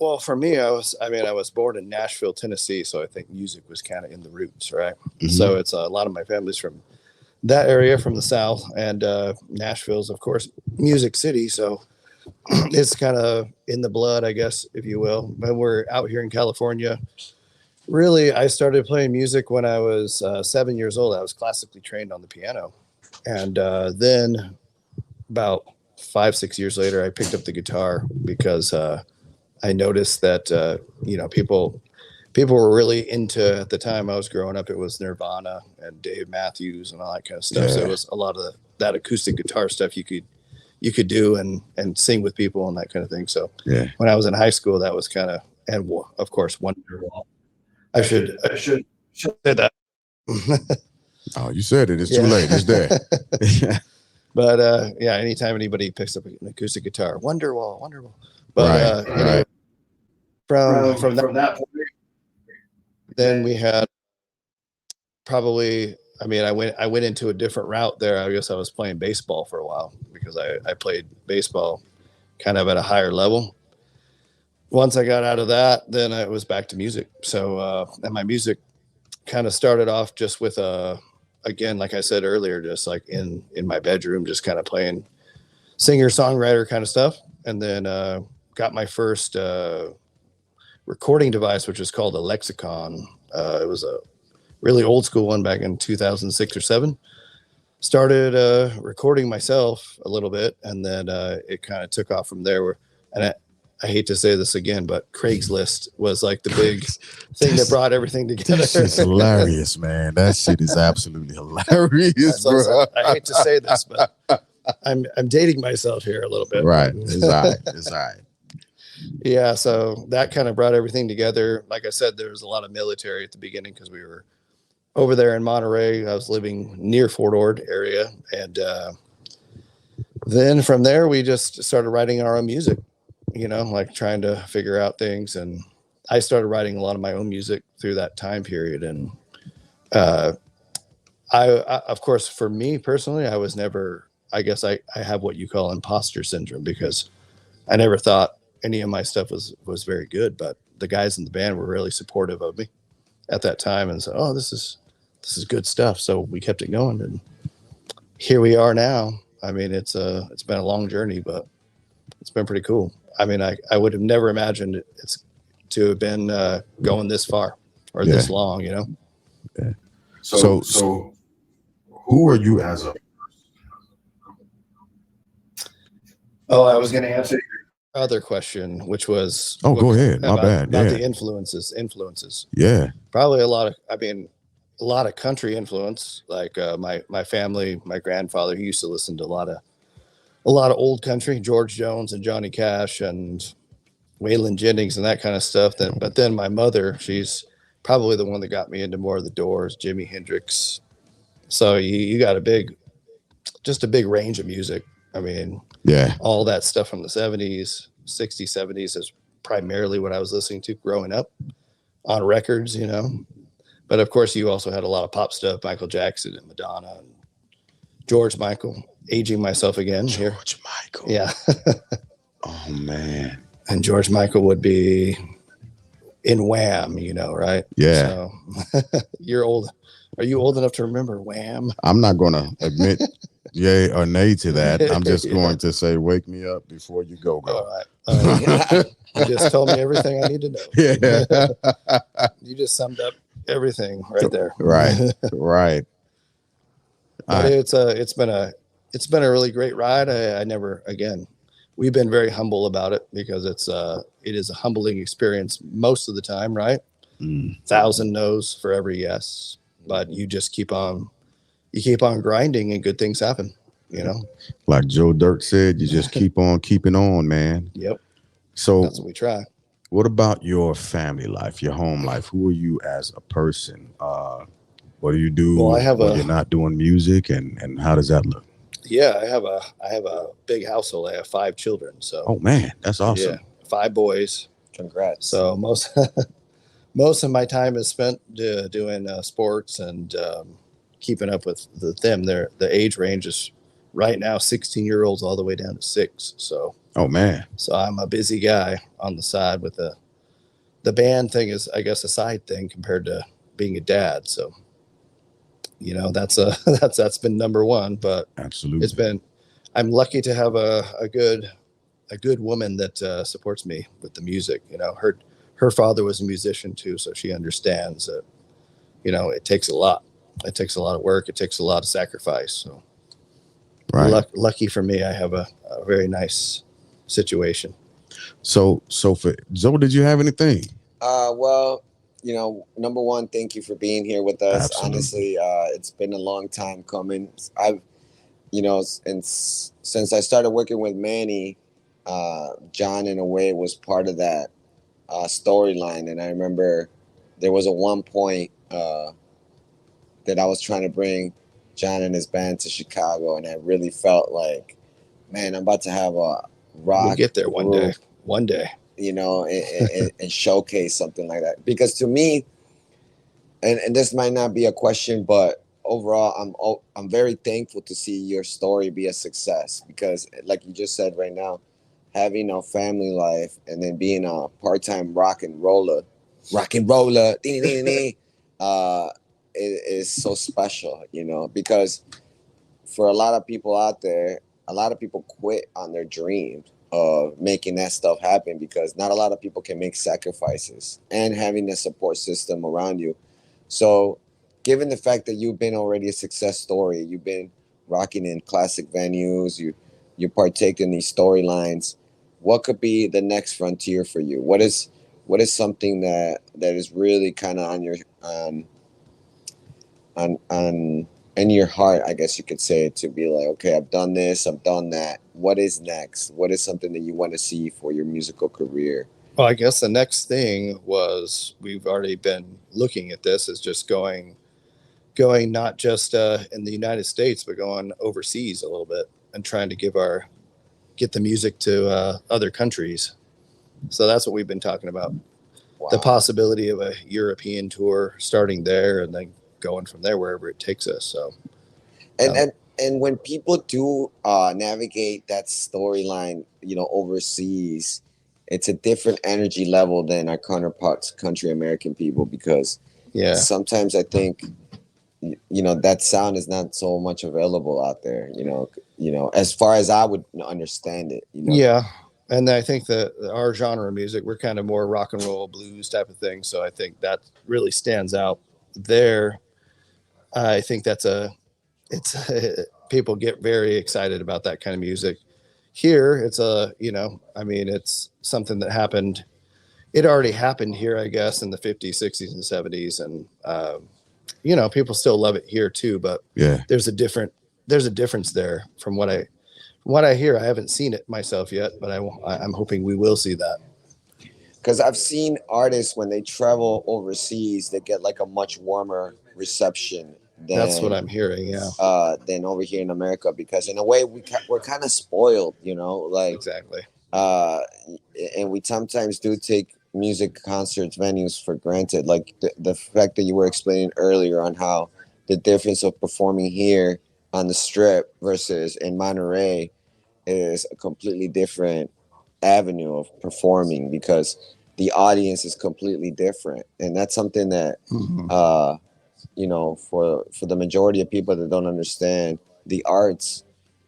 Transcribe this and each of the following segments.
Well, for me, I was born in Nashville, Tennessee, so I think music was kind of in the roots, right? Mhm. So it's a lot of my family's from that area, from the South, and Nashville's, of course, music city, so it's kind of in the blood, I guess, if you will. When we're out here in California, really, I started playing music when I was 7 years old. I was classically trained on the piano, and then about 5, 6 years later, I picked up the guitar because I noticed that people were really into, at the time I was growing up, it was Nirvana and Dave Matthews and all that kind of stuff. So it was a lot of that acoustic guitar stuff you could do and sing with people and that kind of thing. So when I was in high school, that was kind of, and of course, Wonderwall. I should say that. Oh, you said it. It's too late. It's there. But anytime anybody picks up an acoustic guitar, Wonderwall. But right. From that point, then we had probably, I went into a different route there. I guess I was playing baseball for a while because I played baseball kind of at a higher level. Once I got out of that, then it was back to music. So, and my music kind of started off just with again, like I said earlier, just like in my bedroom, just kind of playing singer-songwriter kind of stuff. And then got my first recording device, which was called a Lexicon. It was a really old school one back in 2006 or 7. Started recording myself a little bit, and then it kind of took off from there. And I hate to say this again, but Craigslist was like the big thing that brought everything together. That shit's hilarious, man. That shit is absolutely hilarious, bro. I hate to say this, but I'm dating myself here a little bit. Right. It's all right. It's all right. Yeah, so that kind of brought everything together. Like I said, there was a lot of military at the beginning because we were over there in Monterey. I was living near Fort Ord area. And then from there, we just started writing our own music, like trying to figure out things. And I started writing a lot of my own music through that time period. And I of course, for me personally, I was never, I guess I have what you call imposter syndrome, because I never thought any of my stuff was very good, but the guys in the band were really supportive of me at that time and said, "Oh, this is good stuff." So we kept it going, and here we are now. It's been a long journey, but it's been pretty cool. I would have never imagined it's to have been going this far or this long, Yeah. So who are you as a? Oh, I was going to answer other question, which was go ahead. My bad. About the influences. Yeah, probably a lot of country influence. Like my family, my grandfather, he used to listen to a lot of old country, George Jones and Johnny Cash and Waylon Jennings and that kind of stuff. But then my mother, she's probably the one that got me into more of the Doors, Jimi Hendrix. So you got a big range of music. All that stuff from the 70s, 60s, 70s is primarily what I was listening to growing up on records, But of course, you also had a lot of pop stuff, Michael Jackson and Madonna and George Michael. Aging myself again here. George Michael. Yeah. Oh, man. And George Michael would be in Wham, right? Yeah. So you're old. Are you old enough to remember Wham? I'm not going to admit yay or nay to that. I'm just going to say, wake me up before you go. All right. You just told me everything I need to know. Yeah. You just summed up everything right there. Right. But it's been a really great ride. We've been very humble about it because it is a humbling experience most of the time, right? 1,000 no's for every yes. But you just keep on grinding and good things happen, Like Joe Dirt said, you just keep on keeping on, man. Yep. So that's what we try. What about your family life, your home life? Who are you as a person? What do you do when you're not doing music, and how does that look? Yeah, I have a big household. I have 5 children. So. Oh man, that's awesome. Yeah, 5 boys. Congrats. So most of my time is spent doing sports and keeping up with them. The age range is right now 16-year-olds all the way down to 6. So, oh man, so I'm a busy guy on the side with the band thing is, I guess, a side thing compared to being a dad. So, you know, that's that's been number one, but absolutely. I'm lucky to have a good woman that supports me with the music. You know, her father was a musician too, so she understands that, you know, it takes a lot. It takes a lot of work. It takes a lot of sacrifice. So, right. Lucky for me, I have a very nice situation. So for Joe, did you have anything? Well, you know, number one, thank you for being here with us. Absolutely. Honestly, it's been a long time coming. I've, you know, and since I started working with Manny, John, in a way, was part of that storyline. And I remember there was a one point that I was trying to bring John and his band to Chicago, and I really felt like, man, I'm about to have a rock. We'll get there one group, day. One day. You know, and showcase something like that. Because to me, and this might not be a question, but overall, I'm very thankful to see your story be a success. Because, like you just said right now, having a family life and then being a part-time rock and roller, is so special. You know, because for a lot of people out there, a lot of people quit on their dreams of making that stuff happen because not a lot of people can make sacrifices and having a support system around you. So given the fact that you've been already a success story, you've been rocking in classic venues, you partake in these storylines, what could be the next frontier for you? What is something that is really kind of on your on in your heart, I guess you could say, to be like, okay, I've done this, I've done that. What is next? What is something that you want to see for your musical career? Well, I guess the next thing was, we've already been looking at this, is just going not just in the United States, but going overseas a little bit and trying to get the music to other countries. So that's what we've been talking about. Wow. The possibility of a European tour, starting there and then going from there wherever it takes us. So, and when people do navigate that storyline, you know, overseas, it's a different energy level than our counterparts, country American people, because sometimes I think, you know, that sound is not so much available out there. You know, as far as I would understand it. You know? Yeah. And I think that our genre of music, we're kind of more rock and roll blues type of thing. So I think that really stands out there. I think people get very excited about that kind of music. Here, it's it's something that happened. It already happened here, I guess, in the 50s, 60s, and 70s. And, people still love it here too, but there's a difference there from what I hear. I haven't seen it myself yet, but I'm hoping we will see that. Because I've seen artists, when they travel overseas, they get like a much warmer reception. That's what I'm hearing, than over here in America, because in a way we're kind of spoiled, you know, like exactly. And we sometimes do take music concerts venues for granted, like the fact that you were explaining earlier on how the difference of performing here on the Strip versus in Monterey is a completely different avenue of performing, because the audience is completely different, and that's something that you know, for the majority of people that don't understand the arts,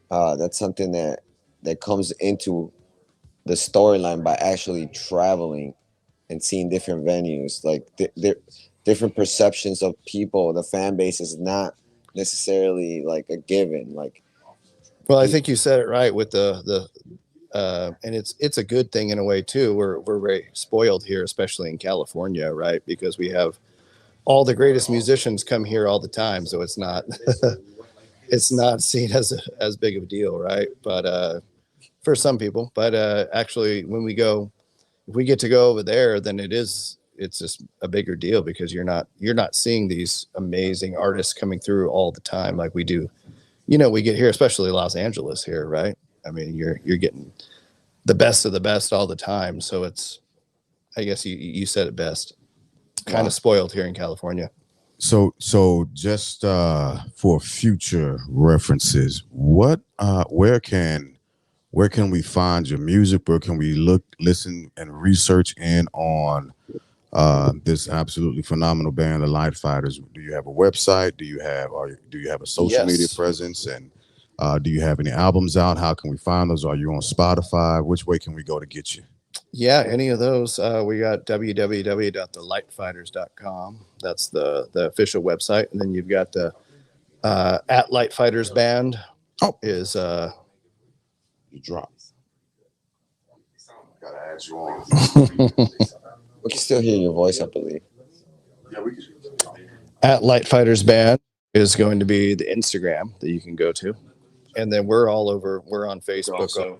that's something that comes into the storyline by actually traveling and seeing different venues. Like different perceptions of people, the fan base is not necessarily like a given. Like, well, I think you said it right with the and it's a good thing in a way too. We're very spoiled here, especially in California, right? Because we have all the greatest musicians come here all the time, so it's not it's not seen as big of a deal, right? But for some people, but actually, if we get to go over there, then it's just a bigger deal, because you're not seeing these amazing artists coming through all the time like we do. You know, we get here, especially Los Angeles here, right? I mean, you're getting the best of the best all the time. So it's, I guess you said it best, kind of spoiled here in California. So just for future references, where can we find your music? Where can we look, listen, and research in on this absolutely phenomenal band, the Light Fighters? Do you have a website? Do you have a social media presence? And do you have any albums out? How can we find those? Are you on Spotify? Which way can we go to get you? Yeah, any of those. We got www.thelightfighters.com. That's the official website. And then you've got the at Light Fighters Band is you drop. Gotta add you on. We can still hear your voice, I believe. Yeah, we can. At Light Fighters Band is going to be the Instagram that you can go to. And then we're all over. We're on Facebook also.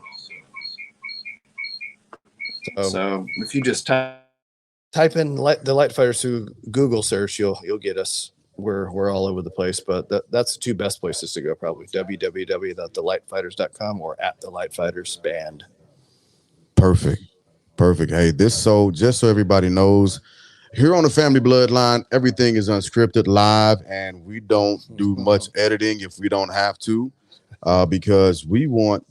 So if you just type in the Light Fighters through Google search, you'll get us. We're all over the place, but that's the two best places to go, probably www.thelightfighters.com or at the Light Fighters Band. Perfect. Hey, just so everybody knows, here on the Family Bloodline, everything is unscripted, live, and we don't do much editing if we don't have to, because we want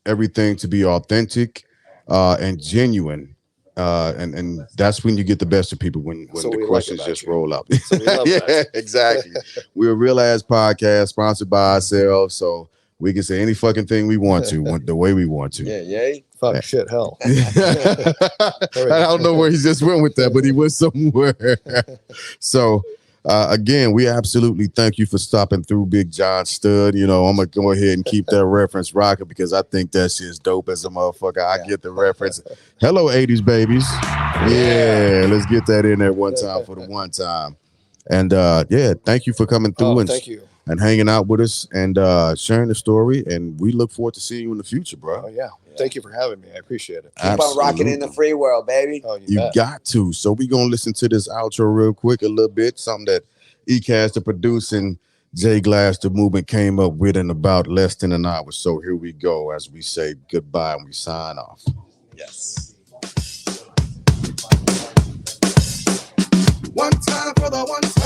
everything to be authentic and genuine, and that's when you get the best of people, when the questions just roll out. So we love that. Exactly. We're a real ass podcast sponsored by ourselves, so we can say any fucking thing we want to, the way we want to. Yeah. Fuck, shit, hell. I don't know where he just went with that, but he went somewhere. So again, we absolutely thank you for stopping through, Big John Stud. You know, I'm gonna go ahead and keep that reference rocking because I think that shit's dope as a motherfucker. I get the reference. Hello, 80s babies. Yeah, let's get that in there one time for the one time. And yeah, thank you for coming through thank you. And hanging out with us and sharing the story. And we look forward to seeing you in the future, bro. Oh yeah. Thank you for having me. I appreciate it. Keep on rocking in the free world, baby. Oh, you got to. So we're going to listen to this outro real quick, a little bit, something that E-Cast, the producing, Jay Glass, the movement, came up with in about less than an hour. So here we go as we say goodbye and we sign off. Yes. One time for the one time.